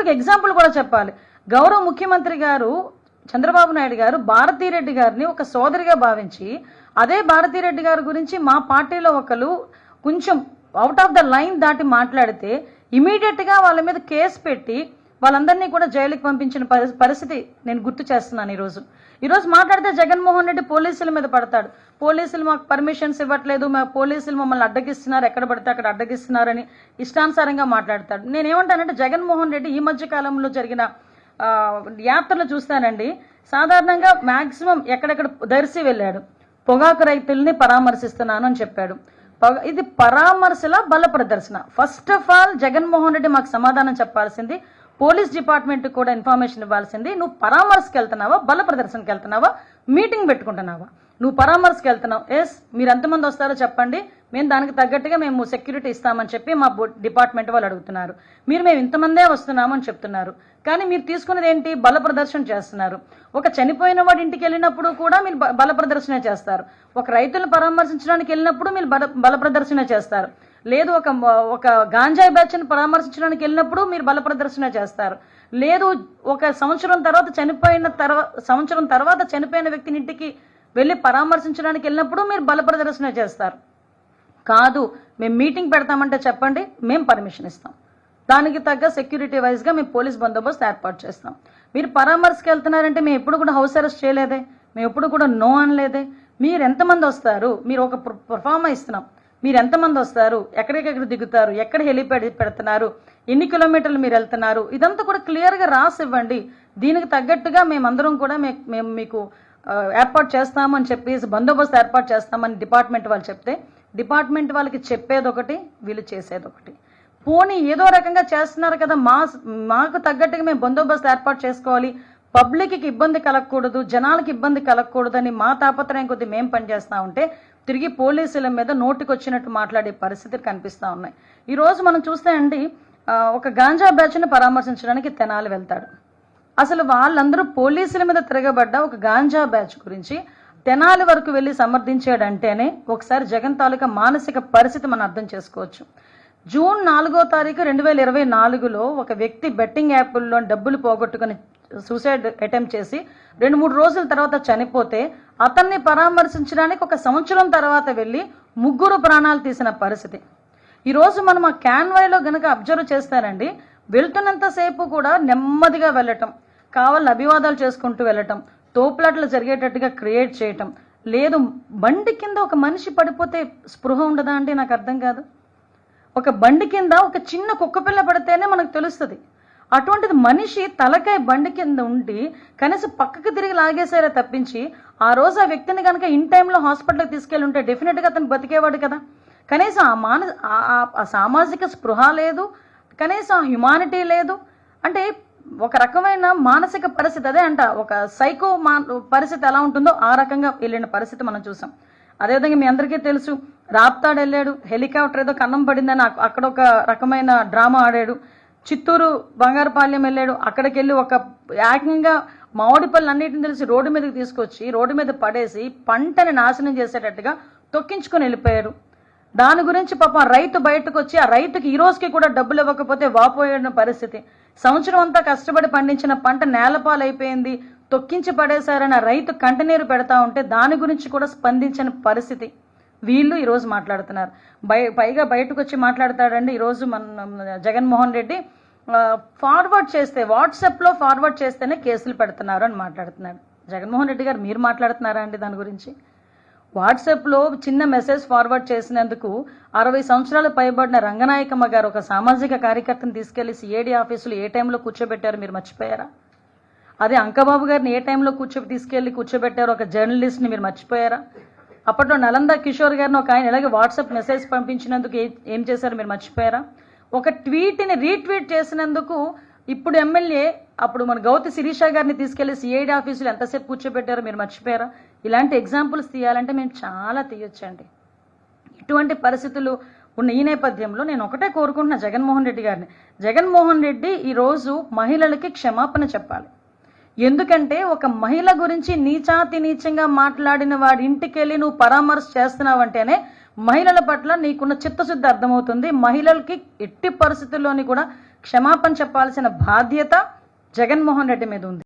ఇప్పుడు ఎగ్జాంపుల్ కూడా చెప్పాలి. గౌరవ ముఖ్యమంత్రి గారు చంద్రబాబు నాయుడు గారు భారతీరెడ్డి గారిని ఒక సోదరిగా భావించి, అదే భారతీరెడ్డి గారి గురించి మా పార్టీలో ఒకరు కొంచెం అవుట్ ఆఫ్ ద లైన్ దాటి మాట్లాడితే ఇమీడియట్ గా వాళ్ళ మీద కేసు పెట్టి వాళ్ళందరినీ కూడా జైలుకి పంపించిన పరిస్థితి నేను గుర్తు చేస్తున్నాను. ఈరోజు మాట్లాడితే జగన్మోహన్ రెడ్డి పోలీసుల మీద పడతాడు. పోలీసులు మాకు పర్మిషన్స్ ఇవ్వట్లేదు, మా పోలీసులు మమ్మల్ని అడ్డగిస్తున్నారు, ఎక్కడ పడితే అక్కడ అడ్డగిస్తున్నారని ఇష్టానుసారంగా మాట్లాడతాడు. నేనేమంటానంటే జగన్మోహన్ రెడ్డి ఈ మధ్య కాలంలో జరిగిన యాత్రలు చూస్తానండి, సాధారణంగా మాక్సిమం ఎక్కడెక్కడ దర్శి వెళ్ళాడు, పొగాకు రైతుల్ని పరామర్శిస్తున్నాను అని చెప్పాడు. ఇది పరామర్శల బల ప్రదర్శన. First of all Jaganmohan Reddy మాకు సమాధానం చెప్పాల్సింది, పోలీస్ డిపార్ట్మెంట్ కూడా ఇన్ఫర్మేషన్ ఇవ్వాల్సింది, నువ్వు పరామర్శకి వెళ్తున్నావా, బల ప్రదర్శనకి వెళ్తున్నావా, మీటింగ్ పెట్టుకుంటున్నావా? నువ్వు పరామర్శకి వెళ్తున్నావు, ఎస్ మీరు ఎంతమంది వస్తారో చెప్పండి, మేము దానికి తగ్గట్టుగా మేము సెక్యూరిటీ ఇస్తామని చెప్పి మా డిపార్ట్మెంట్ వాళ్ళు అడుగుతున్నారు. మేము ఇంతమందే వస్తున్నామని చెప్తున్నారు, కానీ మీరు తీసుకున్నది ఏంటి, బల ప్రదర్శన చేస్తున్నారు. ఒక చనిపోయిన వాడి ఇంటికి వెళ్ళినప్పుడు కూడా మీరు బల ప్రదర్శన చేస్తారు, ఒక రైతులను పరామర్శించడానికి వెళ్ళినప్పుడు మీరు బల ప్రదర్శన చేస్తారు, లేదు ఒక గాంజాయి బ్యాచ్ని పరామర్శించడానికి వెళ్ళినప్పుడు మీరు బల ప్రదర్శన చేస్తారు, లేదు ఒక సంవత్సరం తర్వాత చనిపోయిన వ్యక్తిని ఇంటికి వెళ్ళి పరామర్శించడానికి వెళ్ళినప్పుడు మీరు బల ప్రదర్శన చేస్తారు. కాదు, మేము మీటింగ్ పెడతామంటే చెప్పండి, మేము పర్మిషన్ ఇస్తాం, దానికి తగ్గ సెక్యూరిటీ వైజ్గా మేము పోలీస్ బందోబస్తు ఏర్పాటు చేస్తాం. మీరు పరామర్శకి వెళ్తున్నారంటే మేము ఎప్పుడు కూడా హౌస్ అరెస్ట్ చేయలేదే, మేము ఎప్పుడు కూడా నో అనలేదే. మీరు ఎంతమంది వస్తారు, మీరు ఒక పర్ఫార్మా ఇస్తున్నాం, మీరు ఎంతమంది వస్తారు, ఎక్కడికెక్కడ దిగుతారు, ఎక్కడ హెలిప్యాడ్ పెడుతున్నారు, ఎన్ని కిలోమీటర్లు మీరు వెళ్తున్నారు, ఇదంతా కూడా క్లియర్గా రాసి ఇవ్వండి. దీనికి తగ్గట్టుగా మేమందరం కూడా మేము మీకు ఏర్పాటు చేస్తాము అని చెప్పేసి బందోబస్తు ఏర్పాటు చేస్తామని డిపార్ట్మెంట్ వాళ్ళు చెప్తే, డిపార్ట్మెంట్ వాళ్ళకి చెప్పేది ఒకటి, వీళ్ళు చేసేది ఒకటి. పోనీ ఏదో రకంగా చేస్తున్నారు కదా, మాకు తగ్గట్టుగా మేము బందోబస్తు ఏర్పాటు చేసుకోవాలి, పబ్లిక్కి ఇబ్బంది కలగకూడదు, జనాలకి ఇబ్బంది కలగకూడదు అని మా తాపత్రయం కొద్ది మేము పనిచేస్తా ఉంటే తిరిగి పోలీసుల మీద నోటికి వచ్చినట్టు మాట్లాడే పరిస్థితులు కనిపిస్తూ ఉన్నాయి. ఈరోజు మనం చూస్తే అండి, ఒక గాంజా బ్యాచ్ని పరామర్శించడానికి తెనాలి వెళ్తాడు. అసలు వాళ్ళందరూ పోలీసుల మీద తిరగబడ్డ ఒక గాంజా బ్యాచ్ గురించి తెనాలి వరకు వెళ్ళి సమర్థించాడంటేనే ఒకసారి జగన్ తాలూకా మానసిక పరిస్థితి మనం అర్థం చేసుకోవచ్చు. జూన్ 4వ తారీఖు 2024లో ఒక వ్యక్తి బెట్టింగ్ యాప్ల్లో డబ్బులు పోగొట్టుకుని సూసైడ్ అటెంప్ట్ చేసి 2-3 రోజుల తర్వాత చనిపోతే అతన్ని పరామర్శించడానికి ఒక సంవత్సరం తర్వాత వెళ్ళి 3 ప్రాణాలు తీసిన పరిస్థితి. ఈరోజు మనం ఆ క్యాన్వాయ్లో గనక అబ్జర్వ్ చేస్తానండి, వెళ్తున్నంతసేపు కూడా నెమ్మదిగా వెళ్ళటం, కావాలని అభివాదాలు చేసుకుంటూ వెళ్ళటం, తోపులాట్లు జరిగేటట్టుగా క్రియేట్ చేయటం, లేదు బండి కింద ఒక మనిషి పడిపోతే స్పృహ ఉండదా అంటే నాకు అర్థం కాదు. ఒక బండి కింద ఒక చిన్న కుక్కపిల్ల పడితేనే మనకు తెలుస్తుంది, అటువంటిది మనిషి తలకాయ బండి కింద ఉండి కనీసం పక్కకి తిరిగి లాగేసారే తప్పించి ఆ రోజు ఆ వ్యక్తిని కనుక ఇన్ టైంలో హాస్పిటల్కి తీసుకెళ్ళి ఉంటే డెఫినెట్గా అతను బతికేవాడు కదా. కనీసం ఆ సామాజిక స్పృహ లేదు, కనీసం ఆ హ్యుమానిటీ లేదు. అంటే ఒక రకమైన మానసిక పరిస్థితి, అదే అంట ఒక సైకో పరిస్థితి ఎలా ఉంటుందో ఆ రకంగా వెళ్ళిన పరిస్థితి మనం చూసాం. అదేవిధంగా మీ అందరికీ తెలుసు, రాప్తాడు వెళ్ళాడు, హెలికాప్టర్ ఏదో కన్నం పడిందని అక్కడ ఒక రకమైన డ్రామా ఆడాడు. చిత్తూరు బంగారుపాలెం వెళ్ళాడు, అక్కడికి వెళ్ళి ఒక ఏకంగా మామిడి పళ్ళు అన్నిటిని తెలిసి రోడ్డు మీదకి తీసుకొచ్చి రోడ్డు మీద పడేసి పంటని నాశనం చేసేటట్టుగా తొక్కించుకొని వెళ్ళిపోయారు. దాని గురించి పాపం రైతు బయటకు వచ్చి ఆ రైతుకి ఈ రోజుకి కూడా డబ్బులు ఇవ్వకపోతే వాపోయిన పరిస్థితి. సంవత్సరం అంతా కష్టపడి పండించిన పంట నేలపాలైపోయింది, తొక్కించి పడేశారని ఆ రైతు కంటనీరు పెడతా ఉంటే దాని గురించి కూడా స్పందించిన పరిస్థితి వీళ్ళు ఈరోజు మాట్లాడుతున్నారు. పైగా బయటకు వచ్చి మాట్లాడతాడండి ఈరోజు మన జగన్మోహన్ రెడ్డి, ఫార్వర్డ్ చేస్తే వాట్సాప్లో ఫార్వర్డ్ చేస్తేనే కేసులు పెడుతున్నారు అని మాట్లాడుతున్నాడు. జగన్మోహన్ రెడ్డి గారు మీరు మాట్లాడుతున్నారా అండి దాని గురించి? వాట్సాప్లో చిన్న మెసేజ్ ఫార్వర్డ్ చేసినందుకు 60 సంవత్సరాలు పైబడిన రంగనాయకమ్మ గారు ఒక సామాజిక కార్యకర్తను తీసుకెళ్లి సిఐడి ఆఫీసులో ఏ టైంలో కూర్చోబెట్టారు మీరు మర్చిపోయారా? అదే అంకబాబు గారిని ఏ టైంలో తీసుకెళ్లి కూర్చోబెట్టారు ఒక జర్నలిస్ట్ని మీరు మర్చిపోయారా? అప్పట్లో నలంద కిషోర్ గారిని ఒక ఆయన ఇలాగే వాట్సాప్ మెసేజ్ పంపించినందుకు ఏం చేశారు మీరు మర్చిపోయారా? ఒక ట్వీట్ని రీట్వీట్ చేసినందుకు ఇప్పుడు ఎమ్మెల్యే అప్పుడు మన గౌతి శిరీష గారిని తీసుకెళ్లి సిఐడి ఆఫీసులో ఎంతసేపు కూర్చోబెట్టారో మీరు మర్చిపోయారా? ఇలాంటి ఎగ్జాంపుల్స్ తీయాలంటే మేము చాలా తీయొచ్చండి. ఇటువంటి పరిస్థితులు ఉన్న ఈ నేపథ్యంలో నేను ఒకటే కోరుకుంటున్నా జగన్మోహన్ రెడ్డి గారిని, జగన్మోహన్ రెడ్డి ఈరోజు మహిళలకి క్షమాపణ చెప్పాలి. ఎందుకంటే ఒక మహిళ గురించి నీచాతి నీచంగా మాట్లాడిన వాడి ఇంటికి వెళ్ళి నువ్వు పరామర్శ చేస్తున్నావంటేనే మహిళల పట్ల నీకున్న చిత్తశుద్ధి అర్థమవుతుంది. మహిళలకి ఎట్టి పరిస్థితుల్లోని కూడా క్షమాపణ చెప్పాల్సిన బాధ్యత జగన్మోహన్ రెడ్డి మీద ఉంది.